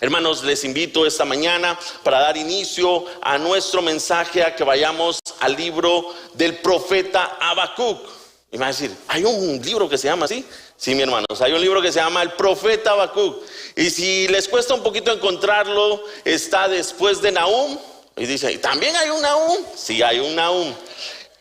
Hermanos, les invito esta mañana para dar inicio a nuestro mensaje a que vayamos al libro del profeta Habacuc. Y me va a decir, ¿hay un libro que se llama así? Sí, mi hermanos, hay un libro que se llama el profeta Habacuc. Y si les cuesta un poquito encontrarlo, está después de Nahum. Y dice, ¿y también hay un Nahum? Sí, hay un Nahum.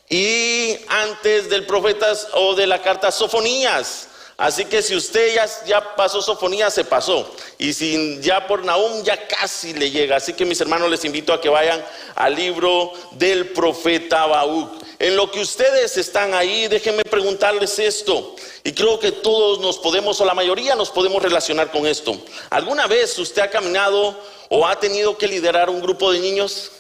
Y antes del profeta o de la carta Sofonías. Así que si usted ya pasó Sofonías, se pasó. Y si ya por Nahum, ya casi le llega. Así que mis hermanos, les invito a que vayan al libro del profeta Habacuc. En lo que ustedes están ahí, déjenme preguntarles esto. Y creo que todos nos podemos, o la mayoría nos podemos relacionar con esto. ¿Alguna vez usted ha caminado o ha tenido que liderar un grupo de niños?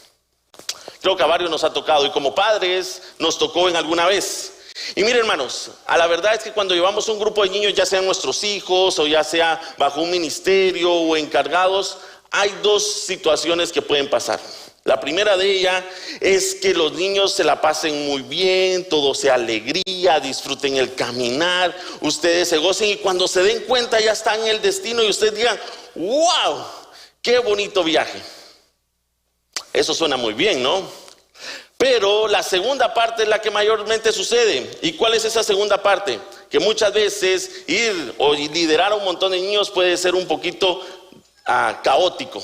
Creo que a varios nos ha tocado. Y como padres nos tocó en alguna vez. Y miren, hermanos, a la verdad es que cuando llevamos un grupo de niños, ya sean nuestros hijos o ya sea bajo un ministerio o encargados, hay dos situaciones que pueden pasar. La primera de ellas es que los niños se la pasen muy bien, todo sea alegría, disfruten el caminar, ustedes se gocen y cuando se den cuenta ya están en el destino y ustedes digan, ¡wow! ¡Qué bonito viaje! Eso suena muy bien, ¿no? Pero la segunda parte es la que mayormente sucede. ¿Y cuál es esa segunda parte? Que muchas veces ir o liderar a un montón de niños puede ser un poquito caótico,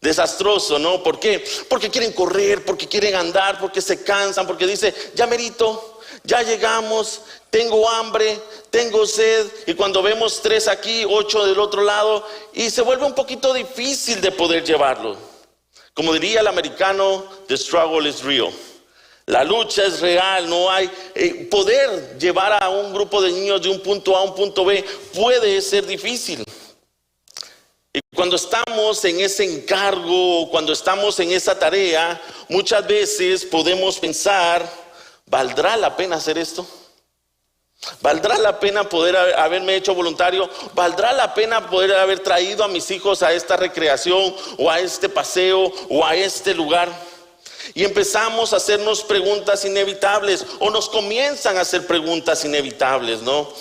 desastroso, ¿no? ¿Por qué? Porque quieren correr, porque quieren andar, porque se cansan, porque dice, ya merito, ya llegamos, tengo hambre, tengo sed. Y cuando vemos 3 aquí, 8 del otro lado, y se vuelve un poquito difícil de poder llevarlo. Como diría el americano, the struggle is real. La lucha es real, no hay poder llevar a un grupo de niños de un punto A a un punto B puede ser difícil. Y cuando estamos en ese encargo, cuando estamos en esa tarea, muchas veces podemos pensar, ¿valdrá la pena hacer esto? ¿Valdrá la pena poder haberme hecho voluntario? ¿Valdrá la pena poder haber traído a mis hijos a esta recreación o a este paseo o a este lugar? Y empezamos a hacernos preguntas inevitables o nos comienzan a hacer preguntas inevitables, ¿no?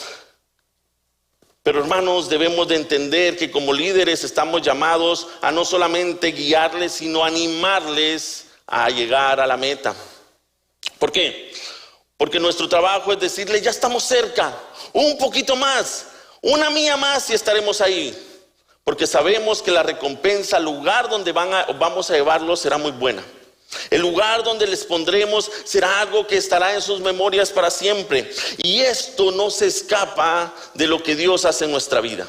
Pero hermanos, debemos de entender que como líderes estamos llamados a no solamente guiarles, sino animarles a llegar a la meta. ¿Por qué? Porque nuestro trabajo es decirle, ya estamos cerca, un poquito más, una milla más y estaremos ahí. Porque sabemos que la recompensa, el lugar donde vamos a llevarlos será muy buena. El lugar donde les pondremos será algo que estará en sus memorias para siempre. Y esto no se escapa de lo que Dios hace en nuestra vida.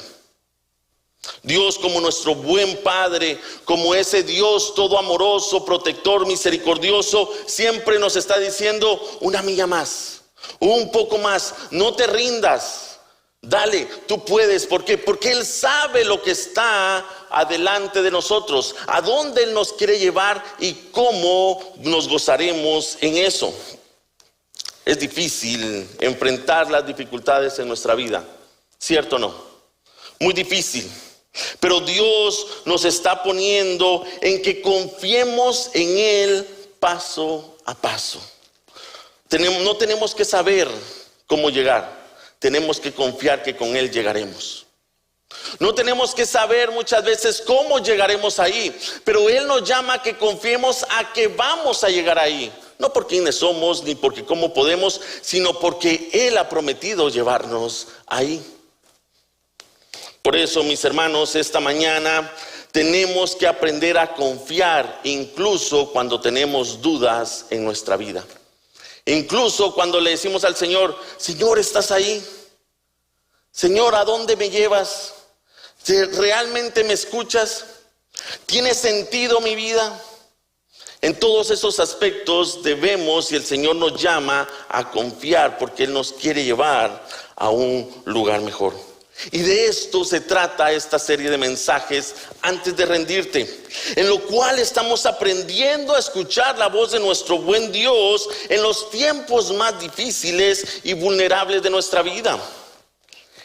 Dios, como nuestro buen Padre, como ese Dios todo amoroso, protector, misericordioso, siempre nos está diciendo una milla más, un poco más, no te rindas, dale, tú puedes. ¿Por qué? Porque Él sabe lo que está adelante de nosotros, a dónde Él nos quiere llevar y cómo nos gozaremos en eso. Es difícil enfrentar las dificultades en nuestra vida, ¿cierto o no? Muy difícil. Pero Dios nos está poniendo en que confiemos en Él paso a paso. No tenemos que saber cómo llegar, tenemos que confiar que con Él llegaremos. No tenemos que saber muchas veces cómo llegaremos ahí, pero Él nos llama a que confiemos a que vamos a llegar ahí. No por quiénes somos ni porque cómo podemos, sino porque Él ha prometido llevarnos ahí. Por eso, mis hermanos, esta mañana tenemos que aprender a confiar incluso cuando tenemos dudas en nuestra vida. Incluso cuando le decimos al Señor, Señor, ¿estás ahí? Señor, ¿a dónde me llevas? ¿Realmente me escuchas? ¿Tiene sentido mi vida? En todos esos aspectos debemos, y el Señor nos llama a confiar porque Él nos quiere llevar a un lugar mejor. Y de esto se trata esta serie de mensajes antes de rendirte, en lo cual estamos aprendiendo a escuchar la voz de nuestro buen Dios en los tiempos más difíciles y vulnerables de nuestra vida.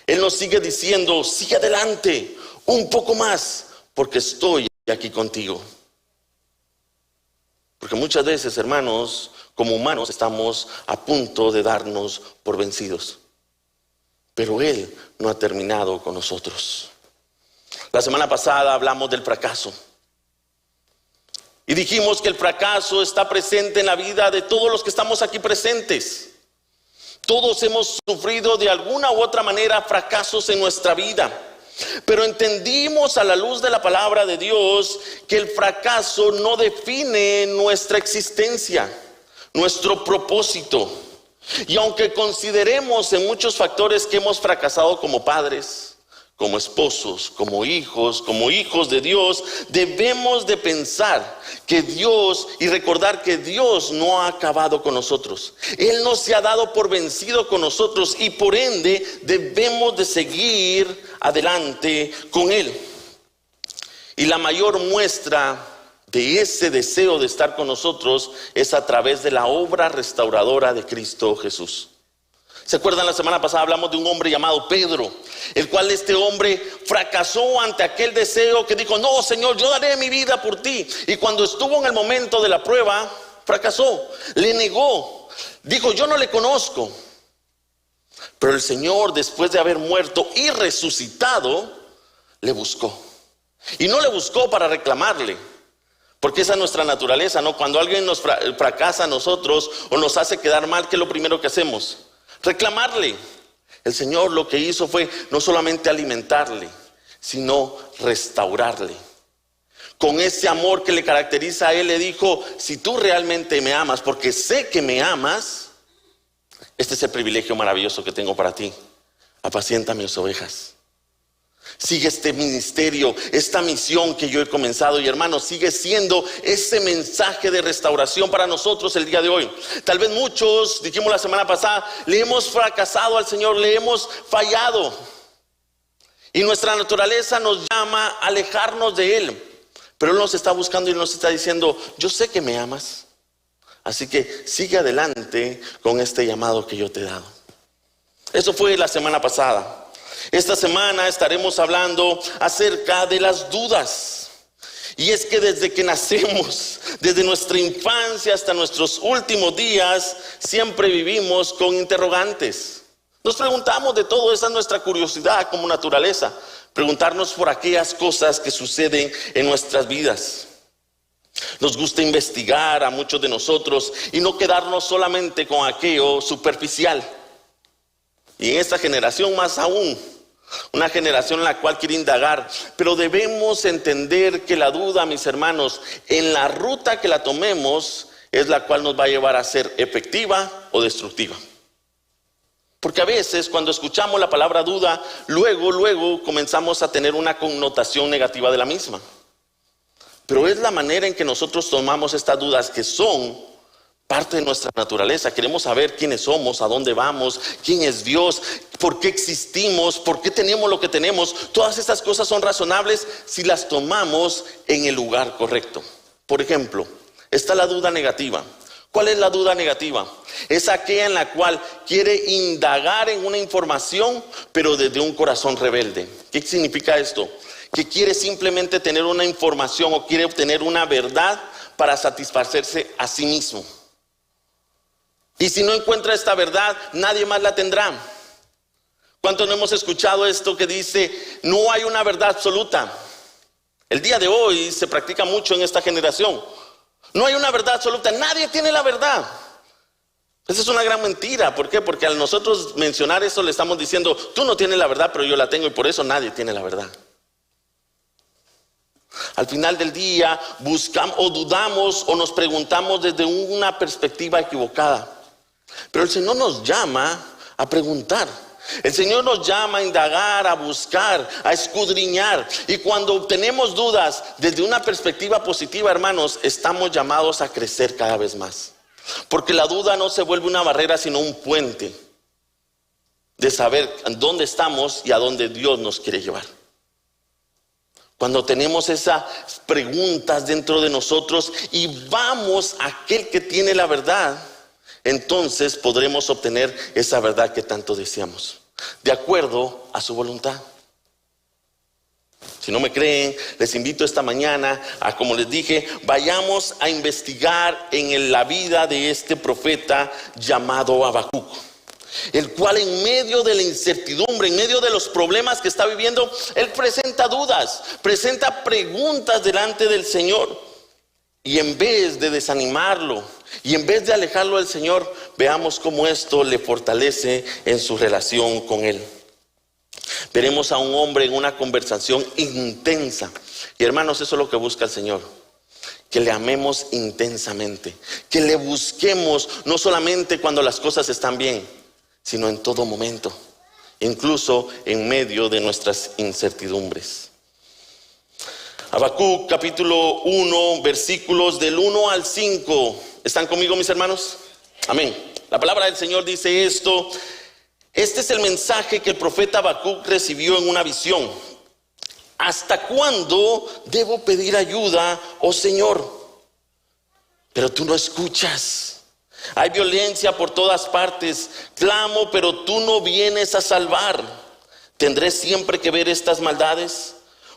Él nos sigue diciendo, sigue adelante, un poco más, porque estoy aquí contigo. Porque muchas veces, hermanos, como humanos estamos a punto de darnos por vencidos. Pero Él no ha terminado con nosotros. La semana pasada hablamos del fracaso. Y dijimos que el fracaso está presente en la vida de todos los que estamos aquí presentes. Todos hemos sufrido de alguna u otra manera fracasos en nuestra vida. Pero entendimos a la luz de la palabra de Dios que el fracaso no define nuestra existencia, nuestro propósito. Y aunque consideremos en muchos factores que hemos fracasado como padres, como esposos, como hijos de Dios, debemos de pensar que Dios y recordar que Dios no ha acabado con nosotros. Él no se ha dado por vencido con nosotros y por ende debemos de seguir adelante con Él. Y la mayor muestra de ese deseo de estar con nosotros es a través de la obra restauradora de Cristo Jesús. ¿Se acuerdan? La semana pasada hablamos de un hombre llamado Pedro, el cual este hombre fracasó ante aquel deseo que dijo: no, Señor, yo daré mi vida por ti. Y cuando estuvo en el momento de la prueba, fracasó, le negó, dijo: yo no le conozco. Pero el Señor, después de haber muerto y resucitado, le buscó. Y no le buscó para reclamarle, porque esa es nuestra naturaleza, ¿no? Cuando alguien nos fracasa a nosotros o nos hace quedar mal, ¿qué es lo primero que hacemos? Reclamarle. El Señor lo que hizo fue no solamente alimentarle, sino restaurarle. Con ese amor que le caracteriza a Él, le dijo: si tú realmente me amas, porque sé que me amas, este es el privilegio maravilloso que tengo para ti. Apacienta mis ovejas. Sigue este ministerio, esta misión que yo he comenzado. Y hermanos, sigue siendo ese mensaje de restauración para nosotros el día de hoy. Tal vez muchos, dijimos la semana pasada, le hemos fracasado al Señor, le hemos fallado. Y nuestra naturaleza nos llama a alejarnos de Él. Pero Él nos está buscando y nos está diciendo: yo sé que me amas. Así que sigue adelante con este llamado que yo te he dado. Eso fue la semana pasada. Esta semana estaremos hablando acerca de las dudas. Y es que desde que nacemos, desde nuestra infancia hasta nuestros últimos días, siempre vivimos con interrogantes. Nos preguntamos de todo, esa es nuestra curiosidad como naturaleza. Preguntarnos por aquellas cosas que suceden en nuestras vidas. Nos gusta investigar a muchos de nosotros y no quedarnos solamente con aquello superficial. Y en esta generación más aún, una generación en la cual quiere indagar. Pero debemos entender que la duda, mis hermanos, en la ruta que la tomemos, es la cual nos va a llevar a ser efectiva o destructiva. Porque a veces cuando escuchamos la palabra duda, luego comenzamos a tener una connotación negativa de la misma. Pero es la manera en que nosotros tomamos estas dudas, que son parte de nuestra naturaleza. Queremos saber quiénes somos, a dónde vamos, quién es Dios, por qué existimos, por qué tenemos lo que tenemos. Todas estas cosas son razonables si las tomamos en el lugar correcto. Por ejemplo, está la duda negativa. ¿Cuál es la duda negativa? Es aquella en la cual quiere indagar en una información, pero desde un corazón rebelde. ¿Qué significa esto? Que quiere simplemente tener una información o quiere obtener una verdad para satisfacerse a sí mismo. Y si no encuentra esta verdad, nadie más la tendrá. ¿Cuántos no hemos escuchado esto que dice: no hay una verdad absoluta? El día de hoy se practica mucho en esta generación. No hay una verdad absoluta, nadie tiene la verdad. Esa es una gran mentira. ¿Por qué? Porque al nosotros mencionar eso le estamos diciendo: tú no tienes la verdad, pero yo la tengo, y por eso nadie tiene la verdad. Al final del día buscamos o dudamos o nos preguntamos desde una perspectiva equivocada. Pero el Señor nos llama a preguntar. El Señor nos llama a indagar, a buscar, a escudriñar. Y cuando obtenemos dudas desde una perspectiva positiva, hermanos, estamos llamados a crecer cada vez más. Porque la duda no se vuelve una barrera, sino un puente de saber dónde estamos y a dónde Dios nos quiere llevar. Cuando tenemos esas preguntas dentro de nosotros y vamos a aquel que tiene la verdad, entonces podremos obtener esa verdad que tanto deseamos, de acuerdo a su voluntad. Si no me creen, les invito esta mañana a, como les dije, vayamos a investigar en la vida de este profeta llamado Habacuc. el cual en medio de la incertidumbre, en medio de los problemas que está viviendo, él presenta dudas, presenta preguntas delante del Señor. Y en vez de desanimarlo, y en vez de alejarlo del Señor, veamos cómo esto le fortalece en su relación con Él. Veremos a un hombre en una conversación intensa. Y hermanos, eso es lo que busca el Señor. Que le amemos intensamente. Que le busquemos no solamente cuando las cosas están bien, sino en todo momento. Incluso en medio de nuestras incertidumbres. Habacuc capítulo 1, versículos del 1 al 5. ¿Están conmigo, mis hermanos? Amén. La palabra del Señor dice esto. Este es el mensaje que el profeta Habacuc recibió en una visión. ¿Hasta cuándo debo pedir ayuda, oh Señor? Pero tú no escuchas. Hay violencia por todas partes. Clamo, pero tú no vienes a salvar. ¿Tendré siempre que ver estas maldades?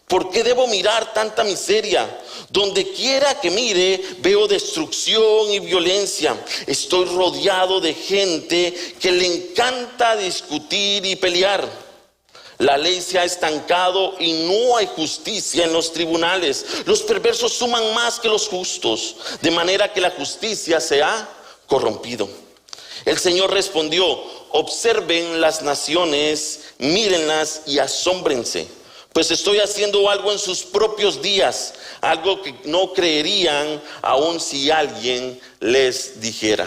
¿Por qué debo mirar tanta miseria? Donde quiera que mire, veo destrucción y violencia. Estoy rodeado de gente que le encanta discutir y pelear. La ley se ha estancado y no hay justicia en los tribunales. Los perversos suman más que los justos, de manera que la justicia se ha corrompido. El Señor respondió: observen las naciones, mírenlas y asómbrense. Pues estoy haciendo algo en sus propios días, algo que no creerían aun si alguien les dijera.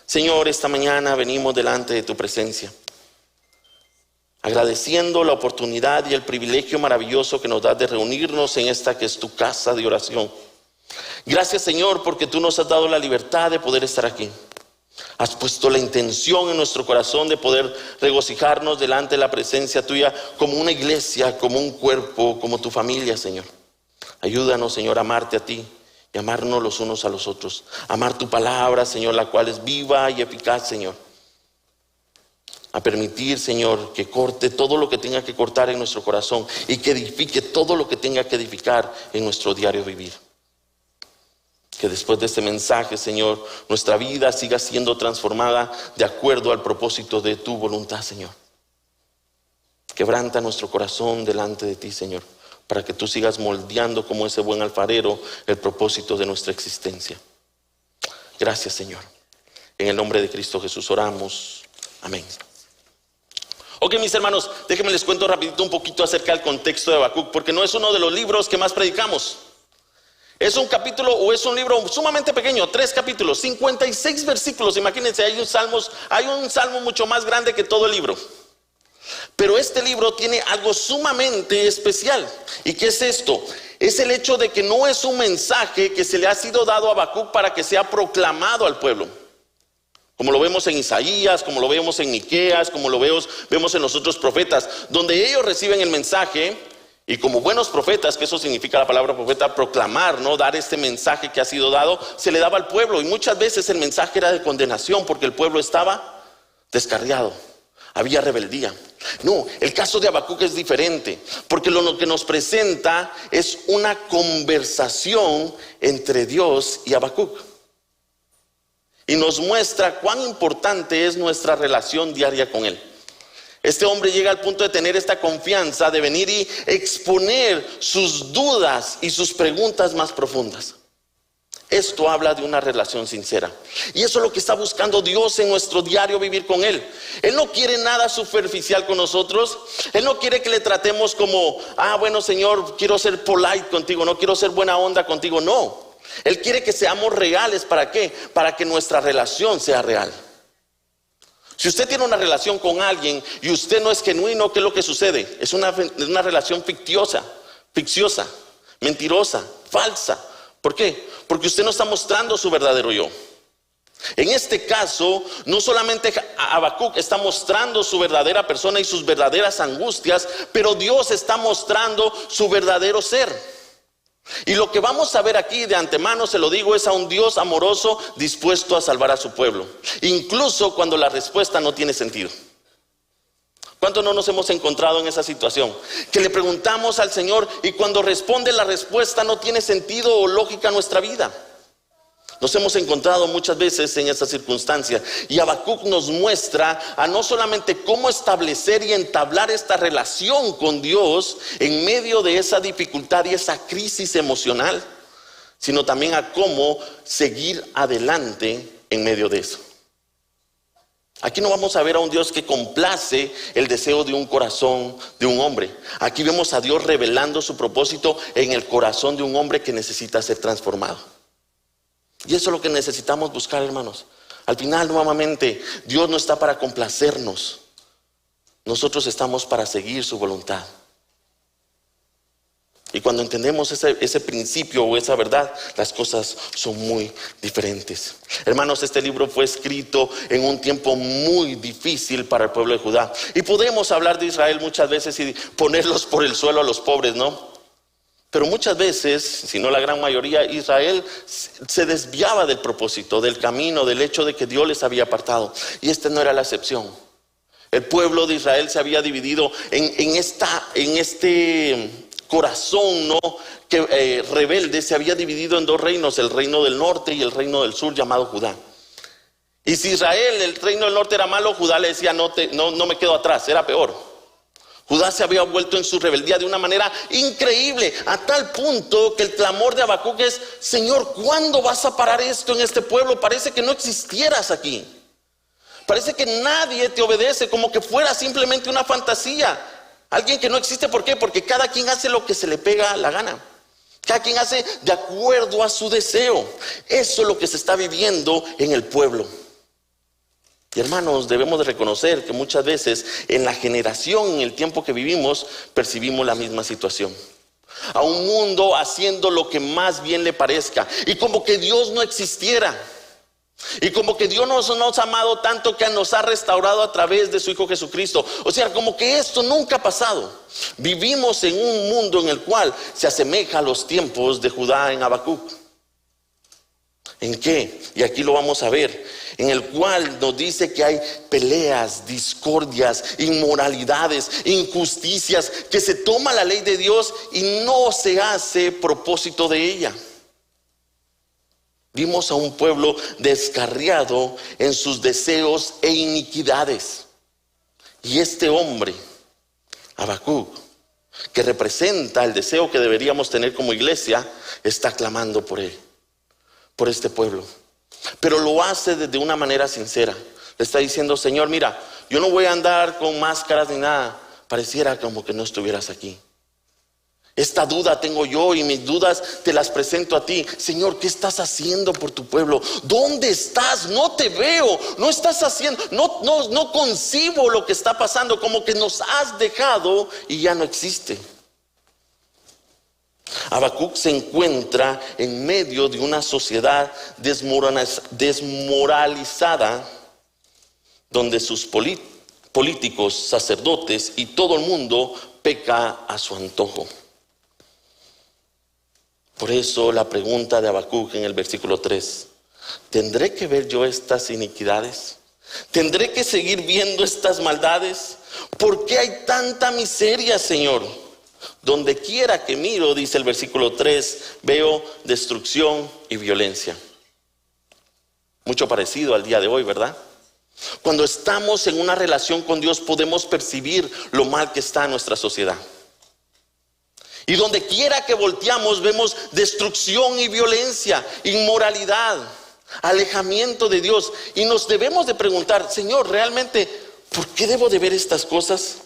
Señor, esta mañana venimos delante de tu presencia, agradeciendo la oportunidad y el privilegio maravilloso que nos das de reunirnos en esta que es tu casa de oración. Gracias, Señor, porque tú nos has dado la libertad de poder estar aquí. Has puesto la intención en nuestro corazón de poder regocijarnos delante de la presencia tuya como una iglesia, como un cuerpo, como tu familia, Señor. Ayúdanos, Señor, a amarte a ti y amarnos los unos a los otros. Amar tu palabra, Señor, la cual es viva y eficaz, Señor. A permitir, Señor, que corte todo lo que tenga que cortar en nuestro corazón y que edifique todo lo que tenga que edificar en nuestro diario vivir. Que después de este mensaje, Señor, nuestra vida siga siendo transformada de acuerdo al propósito de tu voluntad, Señor. Quebranta nuestro corazón delante de ti, Señor, para que tú sigas moldeando como ese buen alfarero el propósito de nuestra existencia. Gracias, Señor. En el nombre de Cristo Jesús oramos. Amén. Ok, mis hermanos, déjenme les cuento rapidito un poquito acerca del contexto de Habacuc, porque no es uno de los libros que más predicamos. Es un capítulo o es un libro sumamente pequeño, 3 capítulos, 56 versículos. Imagínense, hay un salmo mucho más grande que todo el libro. Pero este libro tiene algo sumamente especial. ¿Y qué es esto? Es el hecho de que no es un mensaje que se le ha sido dado a Habacuc para que sea proclamado al pueblo. Como lo vemos en Isaías, como lo vemos en Miqueas, como lo vemos en los otros profetas, donde ellos reciben el mensaje. Y como buenos profetas, que eso significa la palabra profeta, proclamar, ¿no? Dar este mensaje que ha sido dado, se le daba al pueblo. Y muchas veces el mensaje era de condenación porque el pueblo estaba descarriado, había rebeldía. No, el caso de Habacuc es diferente, porque lo que nos presenta es una conversación entre Dios y Habacuc. Y nos muestra cuán importante es nuestra relación diaria con Él. Este hombre llega al punto de tener esta confianza de venir y exponer sus dudas y sus preguntas más profundas. Esto habla de una relación sincera. Y eso es lo que está buscando Dios en nuestro diario vivir con Él. Él no quiere nada superficial con nosotros. Él no quiere que le tratemos como, bueno, Señor, quiero ser polite contigo, no quiero ser buena onda contigo. No, Él quiere que seamos reales. ¿Para qué? Para que nuestra relación sea real. Si usted tiene una relación con alguien y usted no es genuino, ¿qué es lo que sucede? Es una relación ficciosa, mentirosa, falsa. ¿Por qué? Porque usted no está mostrando su verdadero yo. En este caso, no solamente Habacuc está mostrando su verdadera persona y sus verdaderas angustias, pero Dios está mostrando su verdadero ser. Y lo que vamos a ver aquí de antemano, se lo digo, es a un Dios amoroso dispuesto a salvar a su pueblo, incluso cuando la respuesta no tiene sentido. ¿Cuántos no nos hemos encontrado en esa situación? Que le preguntamos al Señor y cuando responde la respuesta no tiene sentido o lógica en nuestra vida. Nos hemos encontrado muchas veces en esta circunstancia, y Habacuc nos muestra a no solamente cómo establecer y entablar esta relación con Dios en medio de esa dificultad y esa crisis emocional, sino también a cómo seguir adelante en medio de eso. Aquí no vamos a ver a un Dios que complace el deseo de un corazón de un hombre. Aquí vemos a Dios revelando su propósito en el corazón de un hombre que necesita ser transformado. Y eso es lo que necesitamos buscar, hermanos. Al final, nuevamente, Dios no está para complacernos. Nosotros estamos para seguir su voluntad. Y cuando entendemos ese principio o esa verdad, las cosas son muy diferentes. Hermanos, este libro fue escrito en un tiempo muy difícil para el pueblo de Judá. Y podemos hablar de Israel muchas veces y ponerlos por el suelo a los pobres, ¿no? Pero muchas veces, si no la gran mayoría, Israel se desviaba del propósito, del camino, del hecho de que Dios les había apartado. Y esta no era la excepción. El pueblo de Israel se había dividido en este corazón, ¿no?, que rebelde, se había dividido en dos reinos, el reino del norte y el reino del sur, llamado Judá. Y si Israel, el reino del norte, era malo, Judá le decía, no me quedo atrás, era peor. Judá se había vuelto en su rebeldía de una manera increíble, a tal punto que el clamor de Habacuc es: Señor, ¿cuándo vas a parar esto en este pueblo? Parece que no existieras aquí. Parece que nadie te obedece, como que fuera simplemente una fantasía. Alguien que no existe. ¿Por qué? Porque cada quien hace lo que se le pega la gana. Cada quien hace de acuerdo a su deseo. Eso es lo que se está viviendo en el pueblo. Y hermanos, debemos de reconocer que muchas veces en la generación, en el tiempo que vivimos, percibimos la misma situación. A un mundo haciendo lo que más bien le parezca, y como que Dios no existiera, y como que Dios nos ha amado tanto que nos ha restaurado a través de su Hijo Jesucristo. O sea, como que esto nunca ha pasado. Vivimos en un mundo en el cual se asemeja a los tiempos de Judá en Habacuc. ¿En qué? Y aquí lo vamos a ver. En el cual nos dice que hay peleas, discordias, inmoralidades, injusticias, que se toma la ley de Dios y no se hace propósito de ella. Vimos a un pueblo descarriado en sus deseos e iniquidades. Y este hombre, Habacuc, que representa el deseo que deberíamos tener como iglesia, está clamando por él, por este pueblo. Pero lo hace desde una manera sincera. Le está diciendo: Señor, mira, yo no voy a andar con máscaras ni nada. Pareciera como que no estuvieras aquí. Esta duda tengo yo, y mis dudas te las presento a ti. Señor, ¿qué estás haciendo por tu pueblo? ¿Dónde estás? No te veo. No estás haciendo, no concibo lo que está pasando. Como que nos has dejado y ya no existe. Habacuc se encuentra en medio de una sociedad desmoralizada, donde sus políticos, sacerdotes y todo el mundo peca a su antojo. Por eso la pregunta de Habacuc en el versículo 3: ¿tendré que ver yo estas iniquidades? ¿Tendré que seguir viendo estas maldades? ¿Por qué hay tanta miseria, Señor? Donde quiera que miro, dice el versículo 3, veo destrucción y violencia. Mucho parecido al día de hoy, ¿verdad? Cuando estamos en una relación con Dios, podemos percibir lo mal que está en nuestra sociedad. Y donde quiera que volteamos, vemos destrucción y violencia, inmoralidad, alejamiento de Dios. Y nos debemos de preguntar: Señor, ¿realmente por qué debo de ver estas cosas?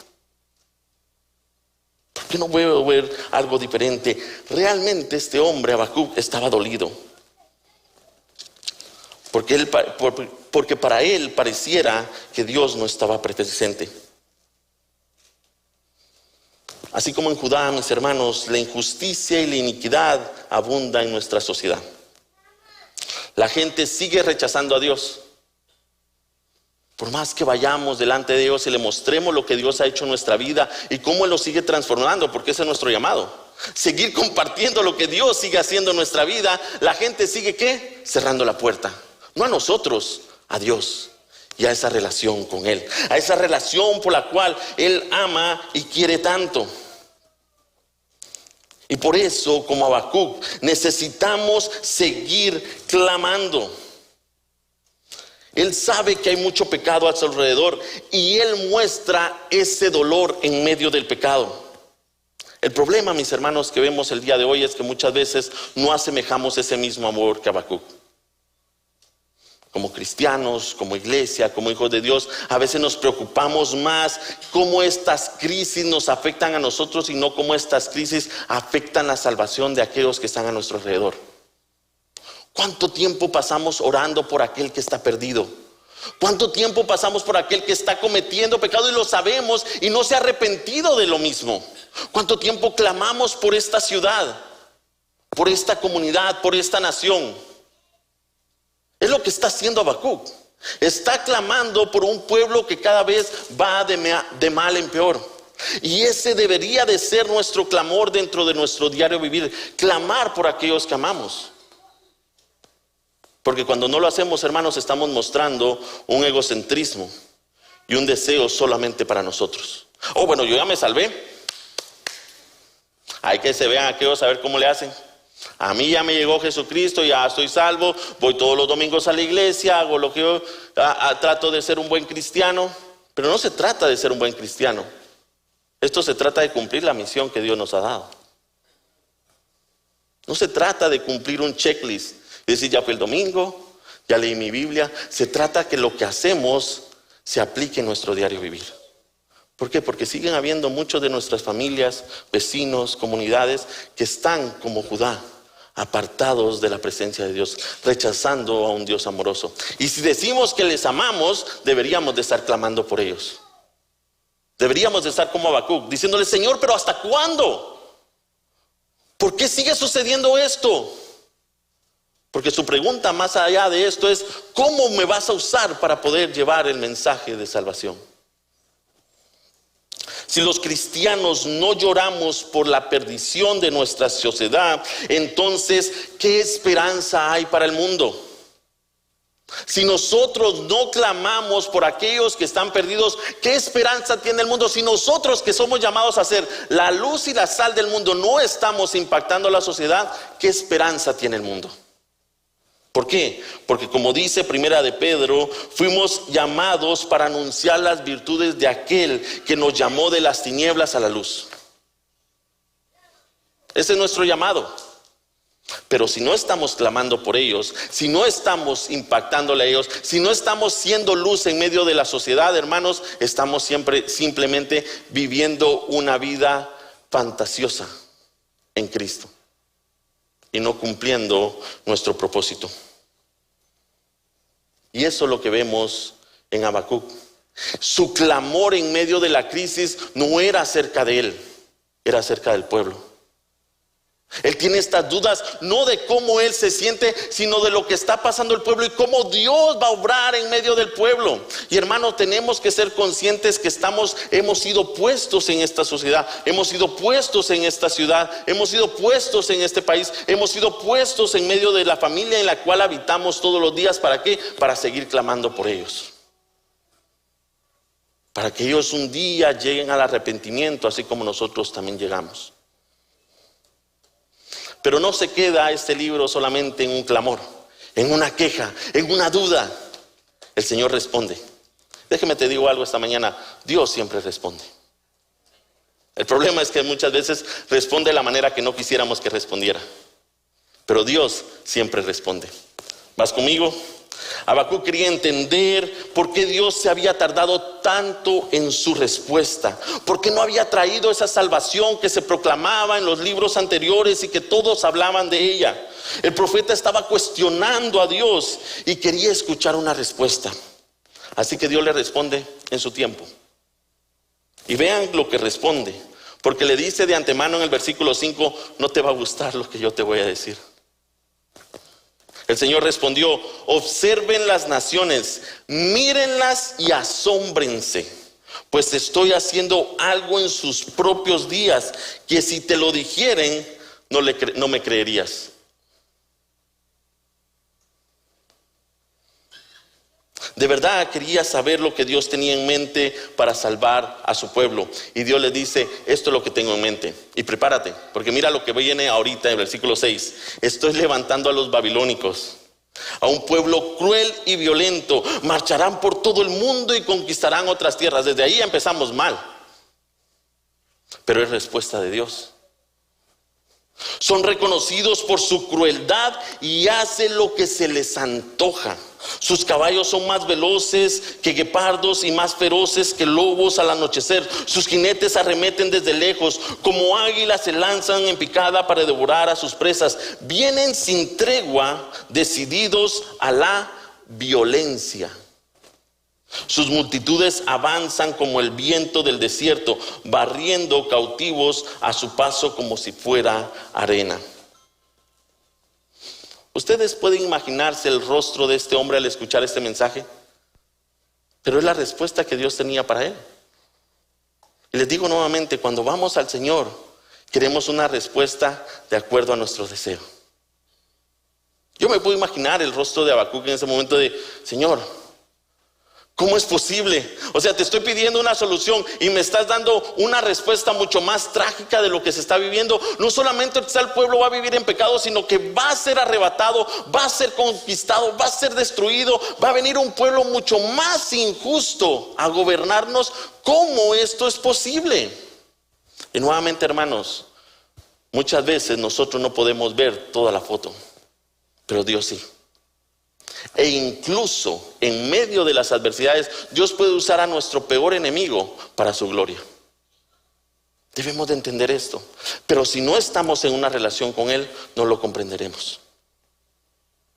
¿Por qué no puedo ver algo diferente? Realmente este hombre, Habacuc, estaba dolido. Porque para él pareciera que Dios no estaba presente. Así como en Judá, mis hermanos, la injusticia y la iniquidad abunda en nuestra sociedad. La gente sigue rechazando a Dios. Por más que vayamos delante de Dios y le mostremos lo que Dios ha hecho en nuestra vida y cómo Él lo sigue transformando, porque ese es nuestro llamado. Seguir compartiendo lo que Dios sigue haciendo en nuestra vida, la gente sigue, ¿qué? Cerrando la puerta. No a nosotros, a Dios y a esa relación con Él. A esa relación por la cual Él ama y quiere tanto. Y por eso, como Habacuc, necesitamos seguir clamando. Él sabe que hay mucho pecado a su alrededor y Él muestra ese dolor en medio del pecado. El problema, mis hermanos, que vemos el día de hoy es que muchas veces no asemejamos ese mismo amor que Habacuc. Como cristianos, como iglesia, como hijos de Dios, a veces nos preocupamos más cómo estas crisis nos afectan a nosotros y no cómo estas crisis afectan la salvación de aquellos que están a nuestro alrededor. ¿Cuánto tiempo pasamos orando por aquel que está perdido? ¿Cuánto tiempo pasamos por aquel que está cometiendo pecado y lo sabemos y no se ha arrepentido de lo mismo? ¿Cuánto tiempo clamamos por esta ciudad, por esta comunidad, por esta nación? Es lo que está haciendo Habacuc. Está clamando por un pueblo que cada vez va de mal en peor. Y ese debería de ser nuestro clamor dentro de nuestro diario vivir. Clamar por aquellos que amamos. Porque cuando no lo hacemos, hermanos, estamos mostrando un egocentrismo y un deseo solamente para nosotros. Oh, bueno, yo ya me salvé. Hay que se vean aquellos a ver cómo le hacen. A mí ya me llegó Jesucristo, ya estoy salvo, voy todos los domingos a la iglesia, hago lo que yo trato de ser un buen cristiano. Pero no se trata de ser un buen cristiano. Esto se trata de cumplir la misión que Dios nos ha dado. No se trata de cumplir un checklist. Es decir, ya fue el domingo, ya leí mi Biblia. Se trata que lo que hacemos se aplique en nuestro diario vivir. ¿Por qué? Porque siguen habiendo muchos de nuestras familias, vecinos, comunidades que están como Judá, apartados de la presencia de Dios, rechazando a un Dios amoroso. Y si decimos que les amamos, deberíamos de estar clamando por ellos. Deberíamos de estar como Habacuc, diciéndole: Señor, ¿pero hasta cuándo? ¿Por qué sigue sucediendo esto? Porque su pregunta más allá de esto es: ¿cómo me vas a usar para poder llevar el mensaje de salvación? Si los cristianos no lloramos por la perdición de nuestra sociedad, entonces, ¿qué esperanza hay para el mundo? Si nosotros no clamamos por aquellos que están perdidos, ¿qué esperanza tiene el mundo? Si nosotros, que somos llamados a ser la luz y la sal del mundo, no estamos impactando a la sociedad, ¿qué esperanza tiene el mundo? ¿Por qué? Porque como dice Primera de Pedro, fuimos llamados para anunciar las virtudes de aquel que nos llamó de las tinieblas a la luz. Ese es nuestro llamado. Pero si no estamos clamando por ellos, si no estamos impactándole a ellos, si no estamos siendo luz en medio de la sociedad, hermanos, estamos simplemente viviendo una vida fantasiosa en Cristo y no cumpliendo nuestro propósito. Y eso es lo que vemos en Habacuc. Su clamor en medio de la crisis no era acerca de él, era acerca del pueblo. Él tiene estas dudas no de cómo él se siente, sino de lo que está pasando el pueblo y cómo Dios va a obrar en medio del pueblo. Y hermanos, tenemos que ser conscientes que hemos sido puestos en esta sociedad, hemos sido puestos en esta ciudad, hemos sido puestos en este país, hemos sido puestos en medio de la familia en la cual habitamos todos los días. ¿Para qué? Para seguir clamando por ellos. Para que ellos un día lleguen al arrepentimiento, así como nosotros también llegamos. Pero no se queda este libro solamente en un clamor, en una queja, en una duda. El Señor responde. Déjeme te digo algo esta mañana: Dios siempre responde. El problema es que muchas veces responde de la manera que no quisiéramos que respondiera. Pero Dios siempre responde. ¿Vas conmigo? Habacuc quería entender por qué Dios se había tardado tanto en su respuesta, por qué no había traído esa salvación que se proclamaba en los libros anteriores y que todos hablaban de ella. El profeta estaba cuestionando a Dios y quería escuchar una respuesta. Así que Dios le responde en su tiempo. Y vean lo que responde, porque le dice de antemano en el versículo 5: no te va a gustar lo que yo te voy a decir. El Señor respondió: observen las naciones, mírenlas y asómbrense, pues estoy haciendo algo en sus propios días que si te lo dijeren no me creerías. De verdad quería saber lo que Dios tenía en mente para salvar a su pueblo. Y Dios le dice, esto es lo que tengo en mente. Y prepárate, porque mira lo que viene ahorita en el versículo 6. Estoy levantando a los babilónicos, a un pueblo cruel y violento. Marcharán por todo el mundo y conquistarán otras tierras. Desde ahí empezamos mal. Pero es respuesta de Dios. Son reconocidos por su crueldad y hacen lo que se les antoja. Sus caballos son más veloces que guepardos y más feroces que lobos al anochecer. Sus jinetes arremeten desde lejos, como águilas se lanzan en picada para devorar a sus presas. Vienen sin tregua, decididos a la violencia. Sus multitudes avanzan como el viento del desierto, barriendo cautivos a su paso como si fuera arena. ¿Ustedes pueden imaginarse el rostro de este hombre al escuchar este mensaje? Pero es la respuesta que Dios tenía para él. Y les digo nuevamente, cuando vamos al Señor, queremos una respuesta de acuerdo a nuestro deseo. Yo me puedo imaginar el rostro de Habacuc en ese momento de, Señor, ¿cómo es posible? O sea, te estoy pidiendo una solución y me estás dando una respuesta mucho más trágica de lo que se está viviendo. No solamente el pueblo va a vivir en pecado, sino que va a ser arrebatado, va a ser conquistado, va a ser destruido. Va a venir un pueblo mucho más injusto a gobernarnos. ¿Cómo esto es posible? Y nuevamente, hermanos, muchas veces nosotros no podemos ver toda la foto, pero Dios sí. E incluso en medio de las adversidades, Dios puede usar a nuestro peor enemigo para su gloria. Debemos de entender esto. Pero si no estamos en una relación con Él, no lo comprenderemos.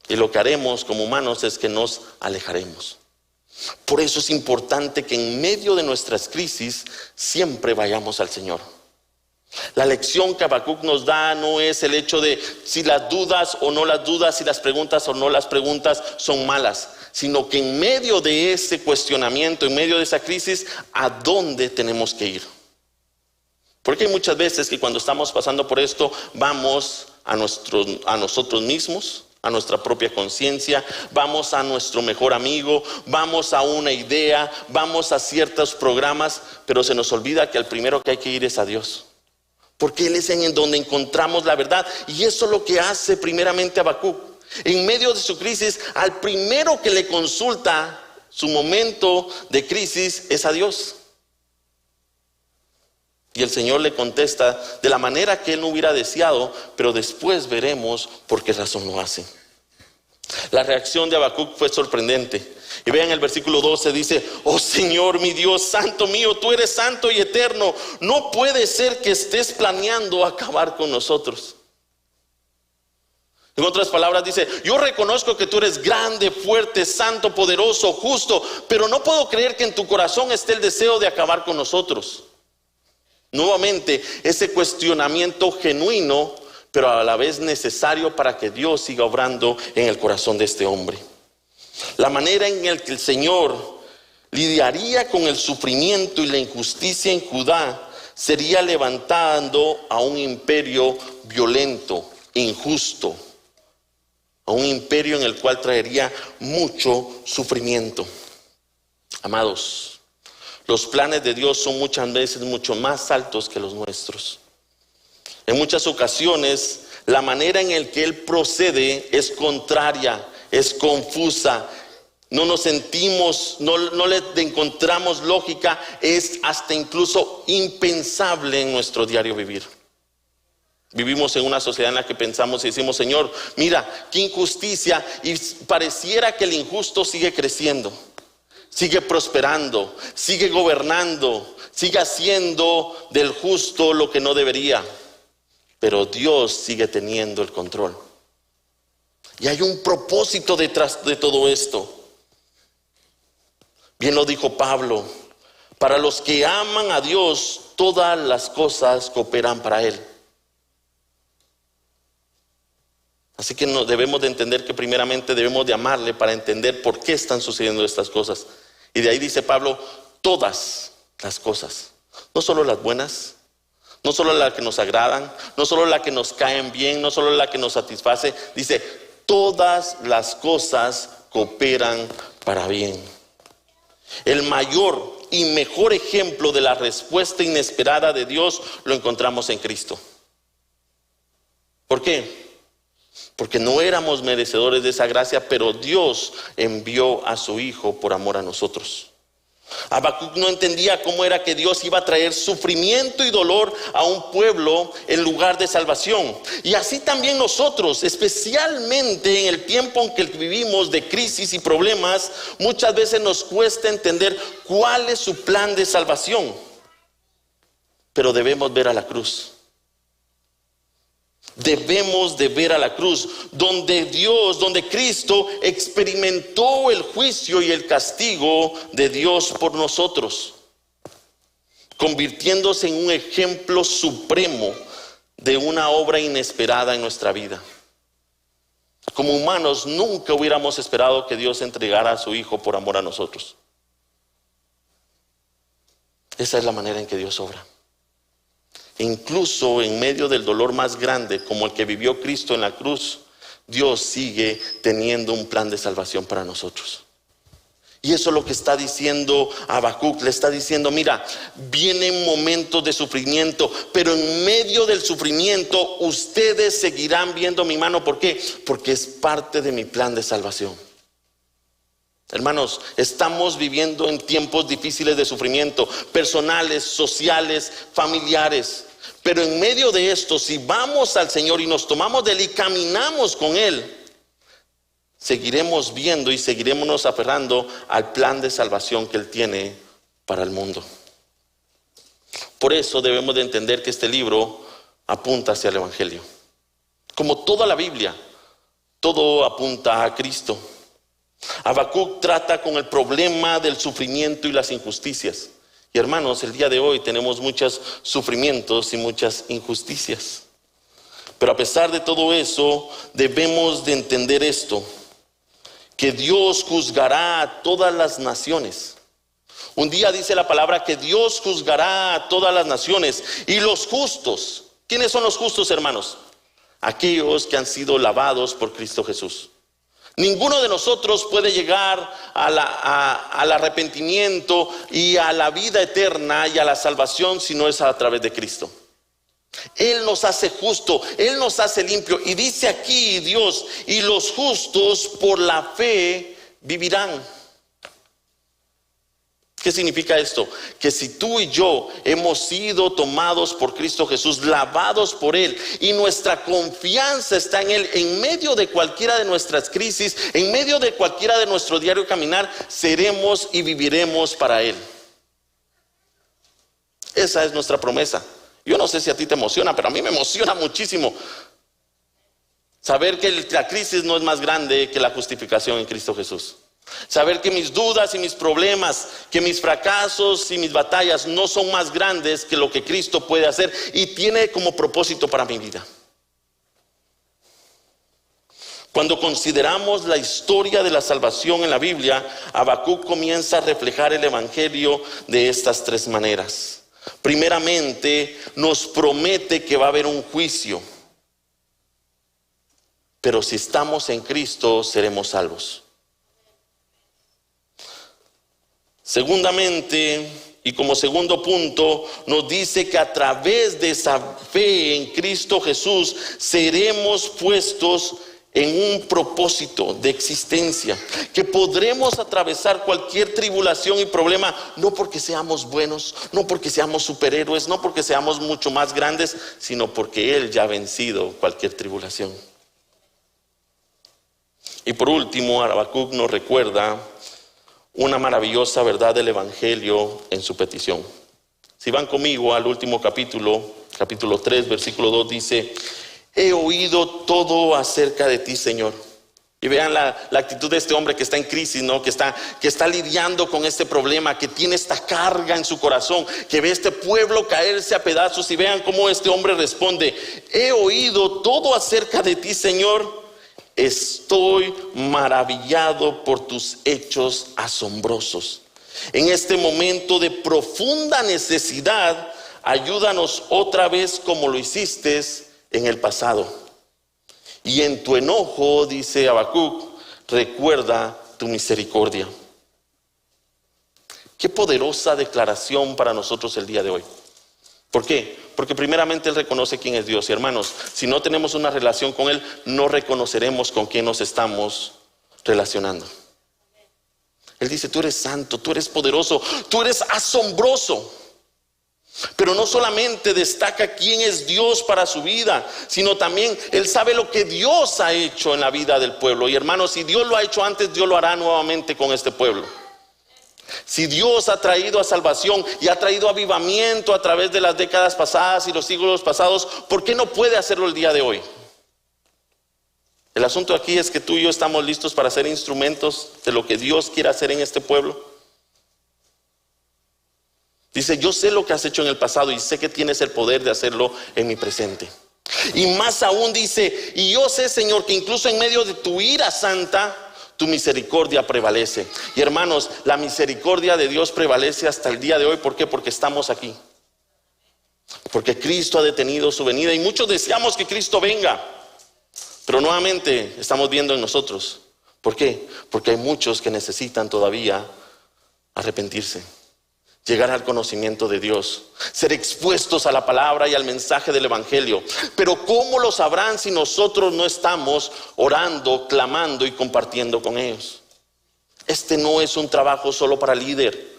Y lo que haremos como humanos es que nos alejaremos. Por eso es importante que en medio de nuestras crisis siempre vayamos al Señor. La lección que Habacuc nos da no es el hecho de si las dudas o no las dudas, si las preguntas o no las preguntas son malas, sino que en medio de ese cuestionamiento, en medio de esa crisis, ¿a dónde tenemos que ir? Porque hay muchas veces que cuando estamos pasando por esto, vamos a nosotros mismos, a nuestra propia conciencia, vamos a nuestro mejor amigo, vamos a una idea, vamos a ciertos programas, pero se nos olvida que al primero que hay que ir es a Dios. Porque Él es en donde encontramos la verdad. Y eso es lo que hace primeramente Habacuc. En medio de su crisis, al primero que le consulta su momento de crisis es a Dios. Y el Señor le contesta de la manera que él no hubiera deseado, pero después veremos por qué razón lo hace. La reacción de Habacuc fue sorprendente. Y vean el versículo 12, dice, oh Señor mi Dios, santo mío, tú eres santo y eterno. No puede ser que estés planeando acabar con nosotros. En otras palabras dice, yo reconozco que tú eres grande, fuerte, santo, poderoso, justo, pero no puedo creer que en tu corazón esté el deseo de acabar con nosotros. Nuevamente, ese cuestionamiento genuino, pero a la vez necesario para que Dios siga obrando en el corazón de este hombre. La manera en la que el Señor lidiaría con el sufrimiento y la injusticia en Judá sería levantando a un imperio violento, injusto, a un imperio en el cual traería mucho sufrimiento. Amados, los planes de Dios son muchas veces mucho más altos que los nuestros. En muchas ocasiones, la manera en la que Él procede es contraria, es confusa. No nos sentimos, no le encontramos lógica, es hasta incluso impensable en nuestro diario vivir. Vivimos en una sociedad en la que pensamos y decimos, Señor, mira, qué injusticia, y pareciera que el injusto sigue creciendo, sigue prosperando, sigue gobernando, sigue haciendo del justo lo que no debería, pero Dios sigue teniendo el control. Y hay un propósito detrás de todo esto. Bien lo dijo Pablo, para los que aman a Dios, todas las cosas cooperan para Él. Así que debemos de entender que primeramente debemos de amarle para entender por qué están sucediendo estas cosas. Y de ahí dice Pablo, todas las cosas, no solo las buenas, no solo las que nos agradan, no solo las que nos caen bien, no solo las que nos satisface, dice, todas las cosas cooperan para bien. El mayor y mejor ejemplo de la respuesta inesperada de Dios lo encontramos en Cristo. ¿Por qué? Porque no éramos merecedores de esa gracia, pero Dios envió a su Hijo por amor a nosotros. Habacuc no entendía cómo era que Dios iba a traer sufrimiento y dolor a un pueblo en lugar de salvación. Y así también nosotros, especialmente en el tiempo en que vivimos de crisis y problemas, muchas veces nos cuesta entender cuál es su plan de salvación. Pero debemos ver a la cruz. Debemos de ver a la cruz, donde Cristo experimentó el juicio y el castigo de Dios por nosotros, convirtiéndose en un ejemplo supremo de una obra inesperada en nuestra vida. Como humanos nunca hubiéramos esperado que Dios entregara a su Hijo por amor a nosotros. Esa es la manera en que Dios obra. Incluso en medio del dolor más grande como el que vivió Cristo en la cruz, Dios sigue teniendo un plan de salvación para nosotros. Y eso es lo que está diciendo Habacuc. Le está diciendo, mira, vienen momentos de sufrimiento, pero en medio del sufrimiento ustedes seguirán viendo mi mano. ¿Por qué? Porque es parte de mi plan de salvación. Hermanos, estamos viviendo en tiempos difíciles de sufrimiento, personales, sociales, familiares. Pero en medio de esto, si vamos al Señor y nos tomamos de Él y caminamos con Él, seguiremos viendo y seguiremos aferrando al plan de salvación que Él tiene para el mundo. Por eso debemos de entender que este libro apunta hacia el Evangelio. Como toda la Biblia, todo apunta a Cristo. Habacuc trata con el problema del sufrimiento y las injusticias. Y hermanos, el día de hoy tenemos muchos sufrimientos y muchas injusticias. Pero a pesar de todo eso, debemos de entender esto, que Dios juzgará a todas las naciones. Un día dice la palabra que Dios juzgará a todas las naciones. Y los justos, ¿quiénes son los justos, hermanos? Aquellos que han sido lavados por Cristo Jesús. Ninguno de nosotros puede llegar al arrepentimiento y a la vida eterna y a la salvación si no es a través de Cristo. Él nos hace justo, Él nos hace limpio. Y dice aquí Dios, y los justos por la fe vivirán. ¿Qué significa esto? Que si tú y yo hemos sido tomados por Cristo Jesús, lavados por Él, y nuestra confianza está en Él, en medio de cualquiera de nuestras crisis, en medio de cualquiera de nuestro diario caminar, seremos y viviremos para Él. Esa es nuestra promesa. Yo no sé si a ti te emociona, pero a mí me emociona muchísimo saber que la crisis no es más grande que la justificación en Cristo Jesús. Saber que mis dudas y mis problemas, que mis fracasos y mis batallas no son más grandes que lo que Cristo puede hacer y tiene como propósito para mi vida. Cuando consideramos la historia de la salvación en la Biblia, Habacuc comienza a reflejar el Evangelio de estas tres maneras. Primeramente, nos promete que va a haber un juicio, pero si estamos en Cristo, seremos salvos. Segundamente, y como segundo punto, nos dice que a través de esa fe en Cristo Jesús seremos puestos en un propósito de existencia, que podremos atravesar cualquier tribulación y problema, no porque seamos buenos, no porque seamos superhéroes, no porque seamos mucho más grandes, sino porque Él ya ha vencido cualquier tribulación. Y por último, Habacuc nos recuerda una maravillosa verdad del Evangelio en su petición. Si van conmigo al último capítulo 3, versículo 2, dice: he oído todo acerca de ti, Señor. Y vean la actitud de este hombre que está en crisis, ¿no? Que está lidiando con este problema, que tiene esta carga en su corazón, que ve este pueblo caerse a pedazos. Y vean cómo este hombre responde: he oído todo acerca de ti, Señor. Estoy maravillado por tus hechos asombrosos. En este momento de profunda necesidad, ayúdanos otra vez como lo hiciste en el pasado. Y en tu enojo, dice Habacuc, recuerda tu misericordia. Qué poderosa declaración para nosotros el día de hoy. ¿Por qué? Porque primeramente Él reconoce quién es Dios. Y hermanos, si no tenemos una relación con Él, no reconoceremos con quién nos estamos relacionando. Él dice, tú eres santo, tú eres poderoso, tú eres asombroso. Pero no solamente destaca quién es Dios para su vida, sino también Él sabe lo que Dios ha hecho en la vida del pueblo. Y hermanos, si Dios lo ha hecho antes, Dios lo hará nuevamente con este pueblo. Si Dios ha traído a salvación y ha traído avivamiento a través de las décadas pasadas y los siglos pasados, ¿por qué no puede hacerlo el día de hoy? El asunto aquí es que tú y yo estamos listos para ser instrumentos de lo que Dios quiere hacer en este pueblo. Dice, yo sé lo que has hecho en el pasado y sé que tienes el poder de hacerlo en mi presente. Y más aún dice, y yo sé, Señor, que incluso en medio de tu ira santa, tu misericordia prevalece. Y hermanos, la misericordia de Dios prevalece hasta el día de hoy. ¿Por qué? Porque estamos aquí. Porque Cristo ha detenido su venida y muchos deseamos que Cristo venga. Pero nuevamente estamos viendo en nosotros. ¿Por qué? Porque hay muchos que necesitan todavía arrepentirse, llegar al conocimiento de Dios, ser expuestos a la palabra y al mensaje del evangelio. Pero ¿cómo lo sabrán si nosotros no estamos orando, clamando y compartiendo con ellos? Este no es un trabajo solo para el líder,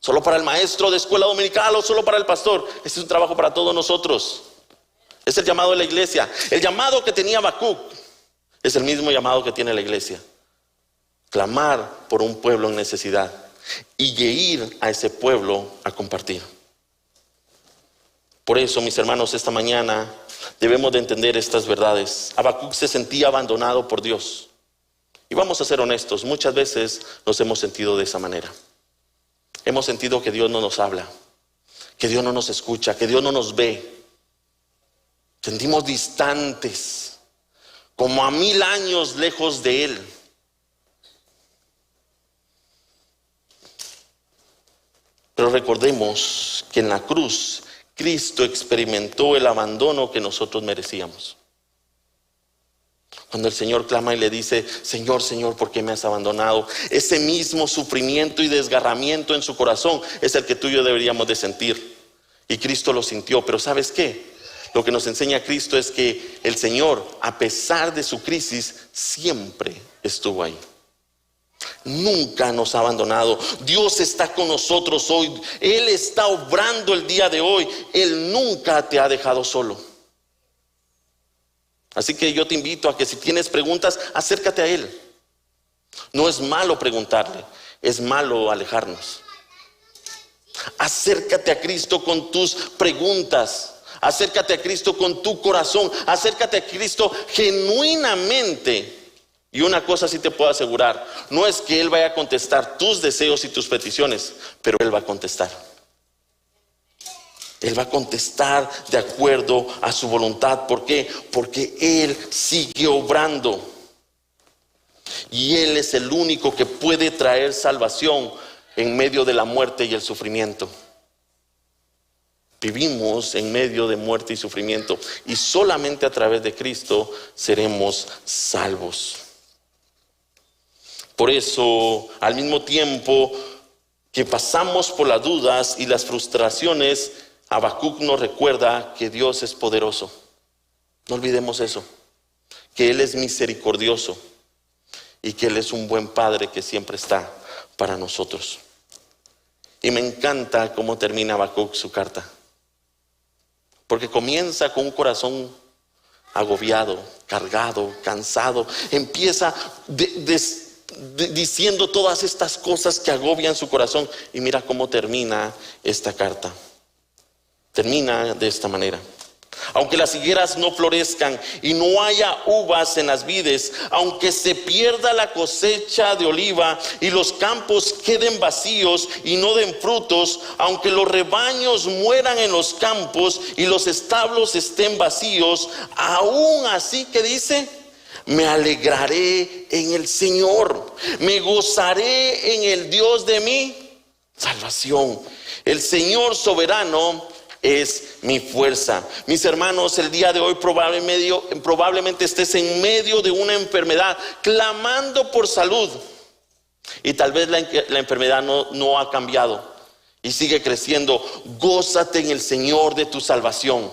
solo para el maestro de escuela dominical o solo para el pastor. Este es un trabajo para todos nosotros. Es el llamado de la iglesia. El llamado que tenía Habacuc es el mismo llamado que tiene la iglesia. Clamar por un pueblo en necesidad y ir a ese pueblo a compartir. Por eso, mis hermanos, esta mañana debemos de entender estas verdades. Habacuc se sentía abandonado por Dios. Y vamos a ser honestos, muchas veces nos hemos sentido de esa manera. Hemos sentido que Dios no nos habla, que Dios no nos escucha, que Dios no nos ve. Sentimos distantes, como a 1000 años lejos de Él. Pero recordemos que en la cruz Cristo experimentó el abandono que nosotros merecíamos. Cuando el Señor clama y le dice, Señor, Señor, ¿por qué me has abandonado? Ese mismo sufrimiento y desgarramiento en su corazón es el que tú y yo deberíamos de sentir. Y Cristo lo sintió, pero ¿sabes qué? Lo que nos enseña Cristo es que el Señor, a pesar de su crisis, siempre estuvo ahí. Nunca nos ha abandonado. Dios está con nosotros hoy. Él está obrando el día de hoy. Él nunca te ha dejado solo. Así que yo te invito a que si tienes preguntas, acércate a Él. No es malo preguntarle, es malo alejarnos. Acércate a Cristo con tus preguntas. Acércate a Cristo con tu corazón. Acércate a Cristo genuinamente. Y una cosa sí te puedo asegurar, no es que Él vaya a contestar tus deseos y tus peticiones, pero Él va a contestar. Él va a contestar de acuerdo a su voluntad. ¿Por qué? Porque Él sigue obrando. Y Él es el único que puede traer salvación en medio de la muerte y el sufrimiento. Vivimos en medio de muerte y sufrimiento, y solamente a través de Cristo seremos salvos. Por eso, al mismo tiempo que pasamos por las dudas y las frustraciones, Habacuc nos recuerda que Dios es poderoso. No olvidemos eso, que Él es misericordioso y que Él es un buen Padre que siempre está para nosotros. Y me encanta cómo termina Habacuc su carta, porque comienza con un corazón agobiado, cargado, cansado. Empieza diciendo todas estas cosas que agobian su corazón. Y mira cómo termina esta carta. Termina de esta manera: aunque las higueras no florezcan y no haya uvas en las vides, aunque se pierda la cosecha de oliva y los campos queden vacíos y no den frutos, aunque los rebaños mueran en los campos y los establos estén vacíos, aún así, ¿qué dice? Me alegraré en el Señor, me gozaré en el Dios de mi salvación. El Señor soberano es mi fuerza. Mis hermanos, el día de hoy probablemente estés en medio de una enfermedad, clamando por salud. y tal vez la enfermedad no ha cambiado y sigue creciendo. Gózate en el Señor de tu salvación.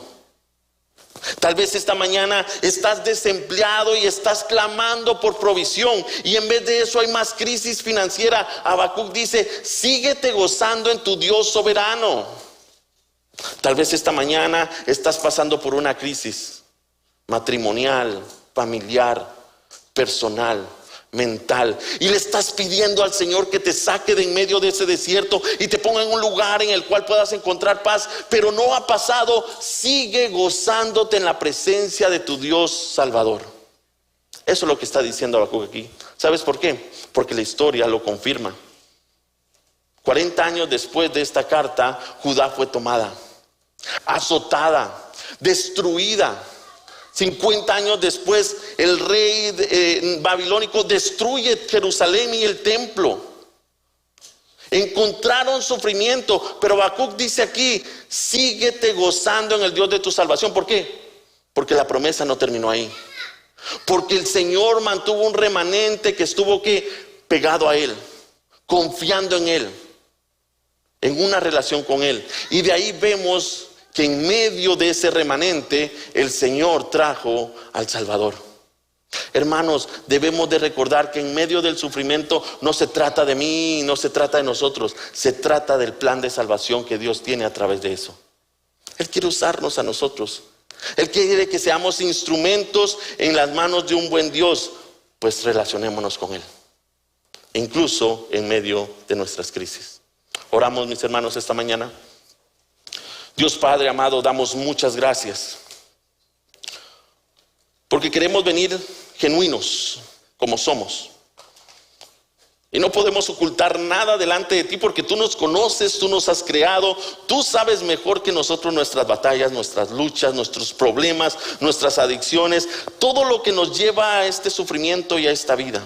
Tal vez esta mañana estás desempleado y estás clamando por provisión, y en vez de eso hay más crisis financiera. Habacuc dice: síguete gozando en tu Dios soberano. Tal vez esta mañana estás pasando por una crisis matrimonial, familiar, personal, mental, y le estás pidiendo al Señor que te saque de en medio de ese desierto y te ponga en un lugar en el cual puedas encontrar paz, pero no ha pasado. Sigue gozándote en la presencia de tu Dios Salvador. Eso es lo que está diciendo Habacuc aquí. ¿Sabes por qué? Porque la historia lo confirma. 40 años después de esta carta, Judá fue tomada, azotada, destruida. 50 años después, el rey babilónico destruye Jerusalén y el templo. Encontraron sufrimiento, pero Habacuc dice aquí: síguete gozando en el Dios de tu salvación. ¿Por qué? Porque la promesa no terminó ahí. Porque el Señor mantuvo un remanente que estuvo pegado a Él, confiando en Él, en una relación con Él. Y de ahí vemos que en medio de ese remanente el Señor trajo al Salvador. Hermanos, debemos de recordar que en medio del sufrimiento no se trata de mí, no se trata de nosotros, se trata del plan de salvación que Dios tiene a través de eso. Él quiere usarnos a nosotros. Él quiere que seamos instrumentos en las manos de un buen Dios. Pues relacionémonos con Él, incluso en medio de nuestras crisis. Oramos, mis hermanos, esta mañana. Dios Padre amado, damos muchas gracias, porque queremos venir genuinos como somos. Y no podemos ocultar nada delante de ti, porque tú nos conoces, tú nos has creado, tú sabes mejor que nosotros nuestras batallas, nuestras luchas, nuestros problemas, nuestras adicciones, todo lo que nos lleva a este sufrimiento y a esta vida.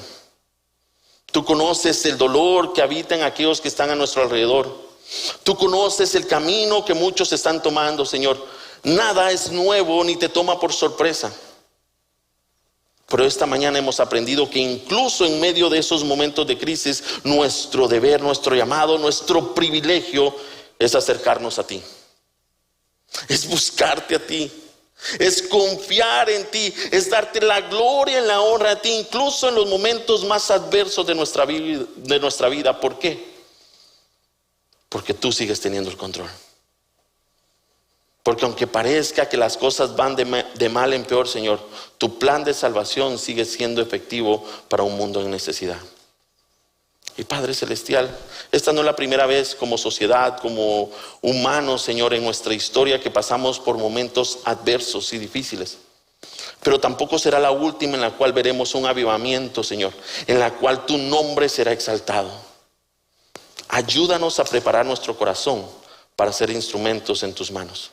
Tú conoces el dolor que habita en aquellos que están a nuestro alrededor. Tú conoces el camino que muchos están tomando, Señor. Nada es nuevo ni te toma por sorpresa. Pero esta mañana hemos aprendido que incluso en medio de esos momentos de crisis, nuestro deber, nuestro llamado, nuestro privilegio es acercarnos a ti. Es buscarte a ti. Es confiar en ti. Es darte la gloria y la honra a ti, incluso en los momentos más adversos de nuestra vida. ¿Por qué? Porque tú sigues teniendo el control. Porque aunque parezca que las cosas van de mal en peor, Señor, tu plan de salvación sigue siendo efectivo para un mundo en necesidad. Y Padre Celestial, esta no es la primera vez como sociedad, como humanos, Señor, en nuestra historia que pasamos por momentos adversos y difíciles. Pero tampoco será la última en la cual veremos un avivamiento, Señor, en la cual tu nombre será exaltado. Ayúdanos a preparar nuestro corazón para ser instrumentos en tus manos.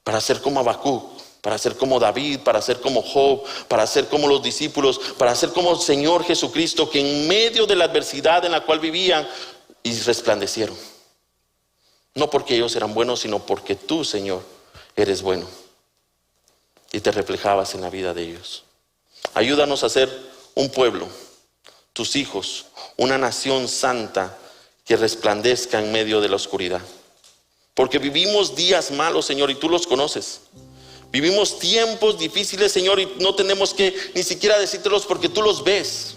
Para ser como Habacuc, para ser como David, para ser como Job, para ser como los discípulos, para ser como el Señor Jesucristo, que en medio de la adversidad en la cual vivían y resplandecieron. No porque ellos eran buenos, sino porque tú, Señor, eres bueno. Y te reflejabas en la vida de ellos. Ayúdanos a ser un pueblo, tus hijos, una nación santa que resplandezca en medio de la oscuridad. Porque vivimos días malos, Señor, y tú los conoces. Vivimos tiempos difíciles, Señor, y no tenemos que ni siquiera decírtelos porque tú los ves.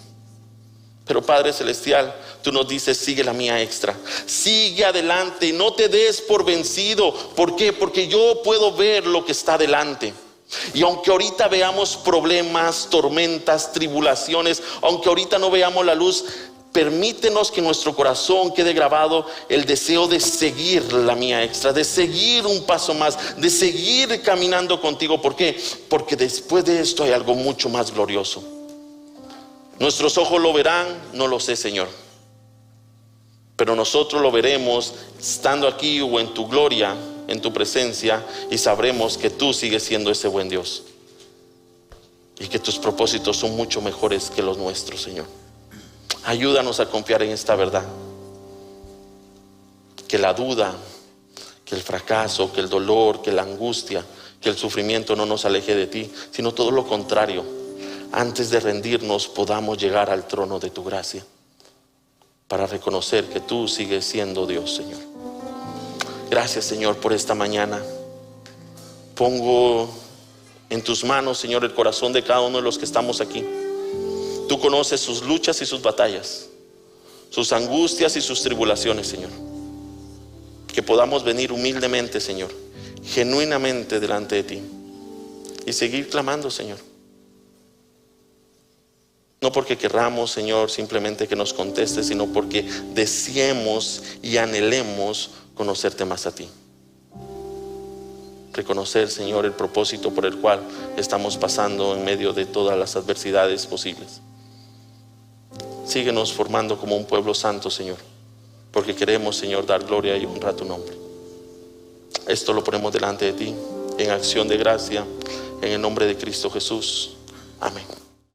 Pero Padre Celestial, tú nos dices: sigue la mía extra. Sigue adelante, no te des por vencido. ¿Por qué? Porque yo puedo ver lo que está adelante. Y aunque ahorita veamos problemas, tormentas, tribulaciones, aunque ahorita no veamos la luz, permítenos que en nuestro corazón quede grabado el deseo de seguir la mía extra, de seguir un paso más, de seguir caminando contigo. ¿Por qué? Porque después de esto hay algo mucho más glorioso. Nuestros ojos lo verán, no lo sé, Señor, pero nosotros lo veremos estando aquí o en tu gloria, en tu presencia, y sabremos que tú sigues siendo ese buen Dios y que tus propósitos son mucho mejores que los nuestros, Señor. Ayúdanos a confiar en esta verdad. Que la duda, que el fracaso, que el dolor, que la angustia, que el sufrimiento no nos aleje de ti, sino todo lo contrario. Antes de rendirnos podamos llegar al trono de tu gracia. para reconocer que tú sigues siendo Dios, Señor. Gracias, Señor, por esta mañana. Pongo en tus manos, Señor, el corazón de cada uno de los que estamos aquí. Tú conoces sus luchas y sus batallas, sus angustias y sus tribulaciones, Señor. Que podamos venir humildemente, Señor, genuinamente delante de ti y seguir clamando, Señor. No porque querramos, Señor, simplemente que nos contestes, sino porque deseemos y anhelemos conocerte más a ti. Reconocer, Señor, el propósito por el cual estamos pasando en medio de todas las adversidades posibles. Síguenos formando como un pueblo santo, Señor, porque queremos, Señor, dar gloria y honra a tu nombre. Esto lo ponemos delante de ti en acción de gracia, en el nombre de Cristo Jesús. Amén.